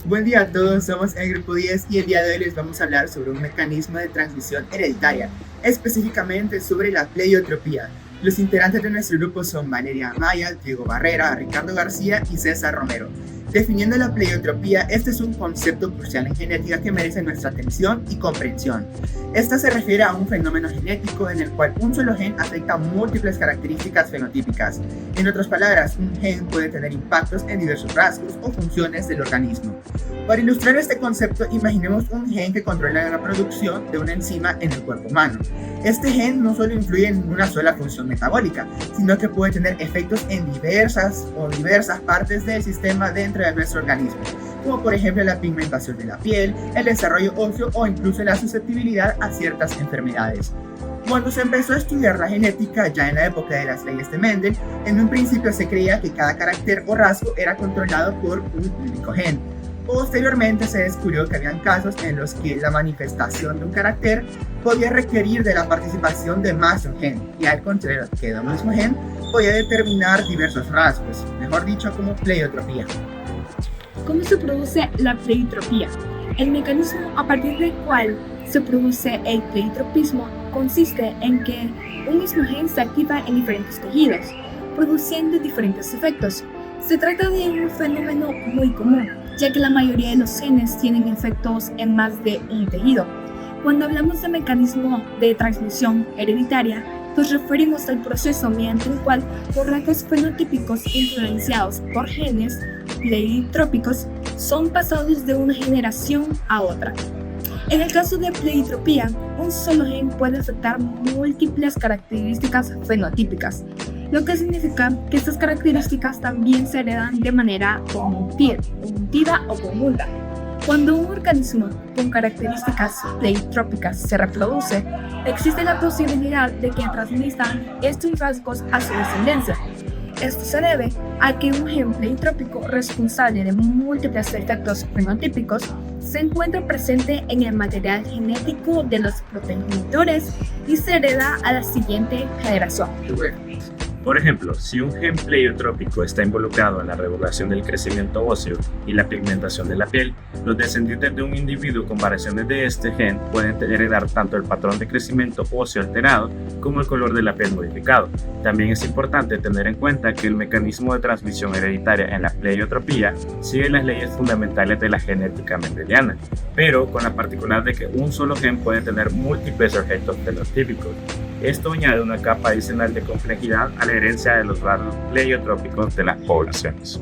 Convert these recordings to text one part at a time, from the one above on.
Buen día a todos, somos el Grupo 10 y el día de hoy les vamos a hablar sobre un mecanismo de transmisión hereditaria, específicamente sobre la pleiotropía. Los integrantes de nuestro grupo son Valeria Amaya, Diego Barrera, Ricardo García y César Romero. Definiendo la pleiotropía, este es un concepto crucial en genética que merece nuestra atención y comprensión. Esta se refiere a un fenómeno genético en el cual un solo gen afecta múltiples características fenotípicas. En otras palabras, un gen puede tener impactos en diversos rasgos o funciones del organismo. Para ilustrar este concepto, imaginemos un gen que controla la producción de una enzima en el cuerpo humano. Este gen no solo influye en una sola función metabólica, sino que puede tener efectos en diversas partes del sistema dentro de nuestro organismo, como por ejemplo la pigmentación de la piel, el desarrollo óseo o incluso la susceptibilidad a ciertas enfermedades. Cuando se empezó a estudiar la genética, ya en la época de las leyes de Mendel, en un principio se creía que cada carácter o rasgo era controlado por un único gen. Posteriormente se descubrió que habían casos en los que la manifestación de un carácter podía requerir de la participación de más de un gen, y al contrario que de un mismo gen podía determinar diversos rasgos, mejor dicho como pleiotropía. ¿Cómo se produce la pleiotropía? El mecanismo a partir del cual se produce el pleiotropismo consiste en que un mismo gen se activa en diferentes tejidos, produciendo diferentes efectos. Se trata de un fenómeno muy común, ya que la mayoría de los genes tienen efectos en más de un tejido. Cuando hablamos de mecanismo de transmisión hereditaria, nos referimos al proceso mediante el cual los rasgos fenotípicos influenciados por genes pleiotrópicos son pasados de una generación a otra. En el caso de pleiotropía, un solo gen puede afectar múltiples características fenotípicas, lo que significa que estas características también se heredan de manera conjuntiva o conjunta. Cuando un organismo con características pleiotrópicas se reproduce, existe la posibilidad de que transmitan estos rasgos a su descendencia. Esto se debe a que un gen pleiotrópico responsable de múltiples efectos fenotípicos se encuentra presente en el material genético de los progenitores y se hereda a la siguiente generación. Por ejemplo, si un gen pleiotrópico está involucrado en la regulación del crecimiento óseo y la pigmentación de la piel, los descendientes de un individuo con variaciones de este gen pueden heredar tanto el patrón de crecimiento óseo alterado como el color de la piel modificado. También es importante tener en cuenta que el mecanismo de transmisión hereditaria en la pleiotropía sigue las leyes fundamentales de la genética mendeliana, pero con la particularidad de que un solo gen puede tener múltiples efectos fenotípicos. Esto añade una capa adicional de complejidad a la herencia de los rasgos pleiotrópicos de las poblaciones.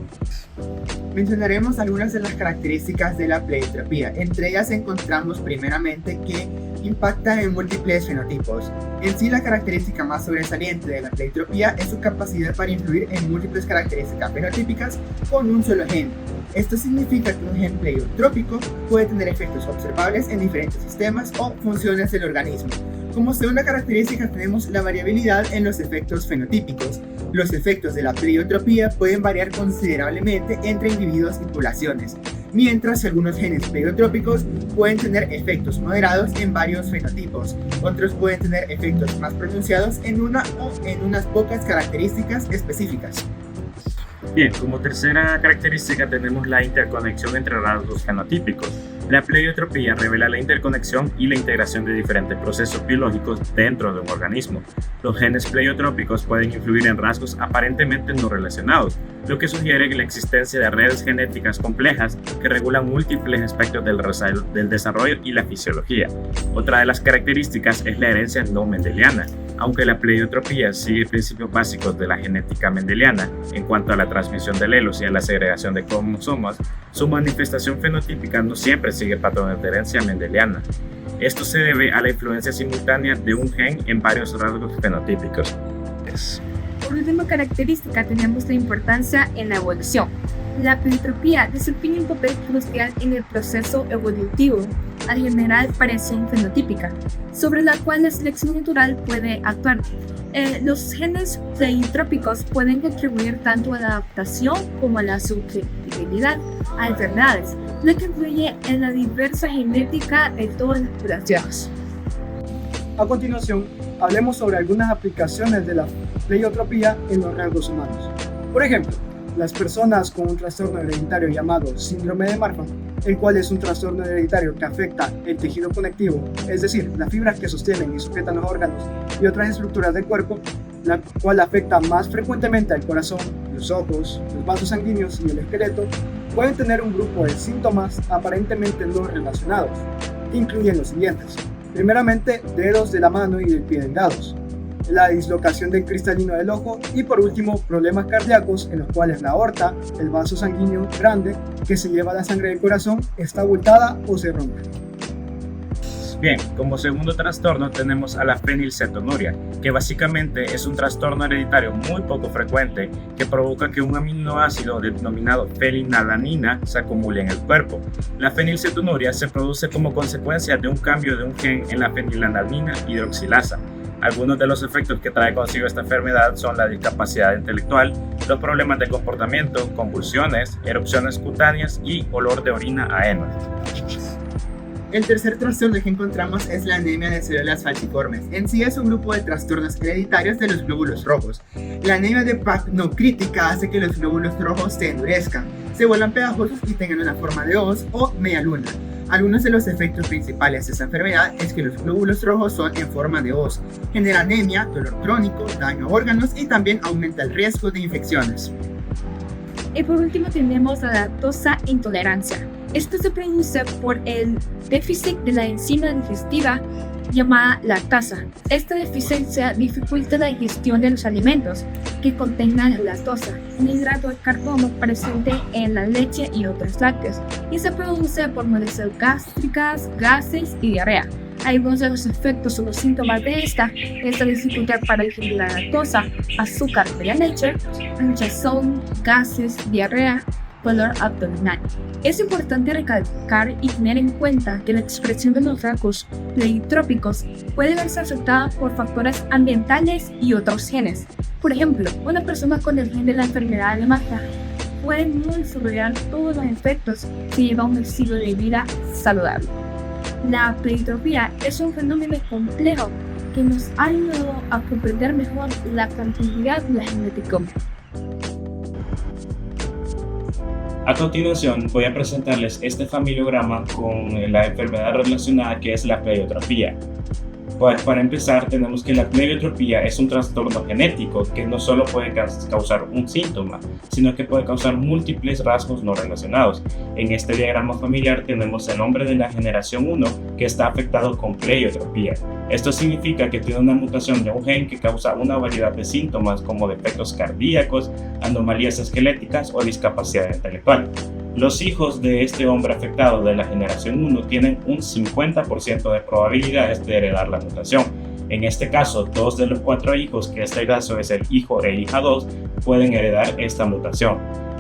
Mencionaremos algunas de las características de la pleiotropía. Entre ellas encontramos primeramente que impacta en múltiples fenotipos. En sí, la característica más sobresaliente de la pleiotropía es su capacidad para influir en múltiples características fenotípicas con un solo gen. Esto significa que un gen pleiotrópico puede tener efectos observables en diferentes sistemas o funciones del organismo. Como segunda característica tenemos la variabilidad en los efectos fenotípicos. Los efectos de la pleiotropía pueden variar considerablemente entre individuos y poblaciones, mientras algunos genes pleiotrópicos pueden tener efectos moderados en varios fenotipos. Otros pueden tener efectos más pronunciados en una o en unas pocas características específicas. Bien, como tercera característica tenemos la interconexión entre rasgos fenotípicos. La pleiotropía revela la interconexión y la integración de diferentes procesos biológicos dentro de un organismo. Los genes pleiotrópicos pueden influir en rasgos aparentemente no relacionados, lo que sugiere la existencia de redes genéticas complejas que regulan múltiples aspectos del desarrollo y la fisiología. Otra de las características es la herencia no mendeliana. Aunque la pleiotropía sigue principios básicos de la genética mendeliana en cuanto a la transmisión de alelos y a la segregación de cromosomas, su manifestación fenotípica no siempre sigue patrones de herencia mendeliana. Esto se debe a la influencia simultánea de un gen en varios rasgos fenotípicos. Por última característica tenemos la importancia en la evolución. La pleiotropía desempeña un papel crucial en el proceso evolutivo al generar variación fenotípica, sobre la cual la selección natural puede actuar. Los genes pleiotrópicos pueden contribuir tanto a la adaptación como a la susceptibilidad a enfermedades, lo que influye en la diversa genética de todas las poblaciones. A continuación, hablemos sobre algunas aplicaciones de la pleiotropía en los rasgos humanos. Por ejemplo, Las personas con un trastorno hereditario llamado síndrome de Marfan, el cual es un trastorno hereditario que afecta el tejido conectivo, es decir, las fibras que sostienen y sujetan los órganos y otras estructuras del cuerpo, la cual afecta más frecuentemente al corazón, los ojos, los vasos sanguíneos y el esqueleto, pueden tener un grupo de síntomas aparentemente no relacionados, que incluyen los siguientes. Primeramente, dedos de la mano y del pie delgados, la dislocación del cristalino del ojo y por último, problemas cardíacos en los cuales la aorta, el vaso sanguíneo grande que se lleva la sangre del corazón, está abultada o se rompe. Bien, como segundo trastorno tenemos a la fenilcetonuria, que básicamente es un trastorno hereditario muy poco frecuente que provoca que un aminoácido denominado fenilalanina se acumule en el cuerpo. La fenilcetonuria se produce como consecuencia de un cambio de un gen en la fenilalanina hidroxilasa. Algunos de los efectos que trae consigo esta enfermedad son la discapacidad intelectual, los problemas de comportamiento, convulsiones, erupciones cutáneas y olor de orina a heno. El tercer trastorno que encontramos es la anemia de células falciformes. En sí es un grupo de trastornos hereditarios de los glóbulos rojos. La anemia de Pacno-crítica hace que los glóbulos rojos se endurezcan, se vuelvan pegajosos y tengan una forma de hoz o media luna. Algunos de los efectos principales de esta enfermedad es que los glóbulos rojos son en forma de hoz, genera anemia, dolor crónico, daño a órganos y también aumenta el riesgo de infecciones. Y por último tenemos la lactosa intolerancia. Esto se produce por el déficit de la enzima digestiva llamada lactasa. Esta deficiencia dificulta la digestión de los alimentos que contengan lactosa, un hidrato de carbono presente en la leche y otros lácteos, y se produce por molestias gástricas, gases y diarrea. Algunos de los efectos o los síntomas de esta es la dificultad para digerir la lactosa, azúcar de la leche, hinchazón, gases, diarrea, dolor abdominal. Es importante recalcar y tener en cuenta que la expresión de los rasgos pleitrópicos puede verse afectada por factores ambientales y otros genes. Por ejemplo, una persona con el gen de la enfermedad de Marfan puede no desarrollar todos los efectos si lleva un estilo de vida saludable. La pleitropía es un fenómeno complejo que nos ha ayudado a comprender mejor la complejidad de la genética. A continuación voy a presentarles este familiograma con la enfermedad relacionada que es la pleiotropía. Para empezar, tenemos que la pleiotropía es un trastorno genético que no solo puede causar un síntoma, sino que puede causar múltiples rasgos no relacionados. En este diagrama familiar tenemos el hombre de la generación 1 que está afectado con pleiotropía. Esto significa que tiene una mutación de un gen que causa una variedad de síntomas como defectos cardíacos, anomalías esqueléticas o discapacidad intelectual. Los hijos de este hombre afectado de la generación 1 tienen un 50% de probabilidades de heredar la mutación. En este caso, 2 de los 4 hijos, que este caso es el hijo e hija 2, pueden heredar esta mutación.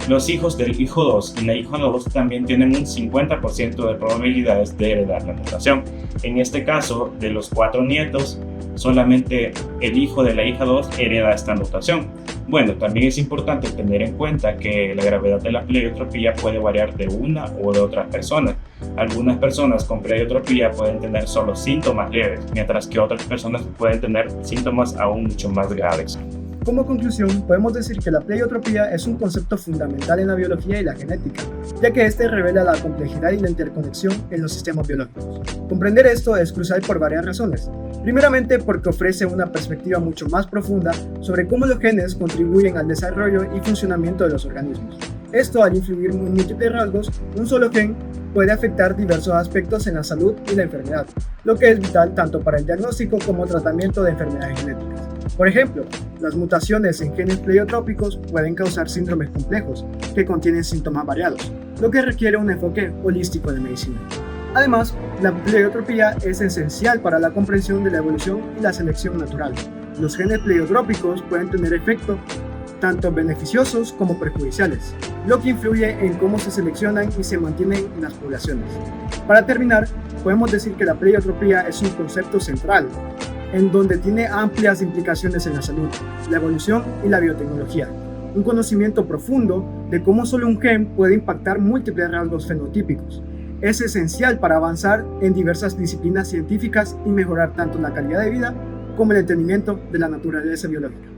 Los hijos del hijo 2 y la hija 2 también tienen un 50% de probabilidades de heredar la mutación. En este caso, de los 4 nietos, solamente el hijo de la hija 2 hereda esta mutación. Bueno, también es importante tener en cuenta que la gravedad de la pleiotropía puede variar de una u de otra persona. Algunas personas con pleiotropía pueden tener solo síntomas leves, mientras que otras personas pueden tener síntomas aún mucho más graves. Como conclusión, podemos decir que la pleiotropía es un concepto fundamental en la biología y la genética, ya que este revela la complejidad y la interconexión en los sistemas biológicos. Comprender esto es crucial por varias razones. Primeramente, porque ofrece una perspectiva mucho más profunda sobre cómo los genes contribuyen al desarrollo y funcionamiento de los organismos. Esto, al influir en múltiples rasgos, un solo gen puede afectar diversos aspectos en la salud y la enfermedad, lo que es vital tanto para el diagnóstico como el tratamiento de enfermedades genéticas. Por ejemplo, las mutaciones en genes pleiotrópicos pueden causar síndromes complejos que contienen síntomas variados, lo que requiere un enfoque holístico de medicina. Además, la pleiotropía es esencial para la comprensión de la evolución y la selección natural. Los genes pleiotrópicos pueden tener efectos tanto beneficiosos como perjudiciales, lo que influye en cómo se seleccionan y se mantienen en las poblaciones. Para terminar, podemos decir que la pleiotropía es un concepto central, en donde tiene amplias implicaciones en la salud, la evolución y la biotecnología. Un conocimiento profundo de cómo solo un gen puede impactar múltiples rasgos fenotípicos. Es esencial para avanzar en diversas disciplinas científicas y mejorar tanto la calidad de vida como el entendimiento de la naturaleza biológica.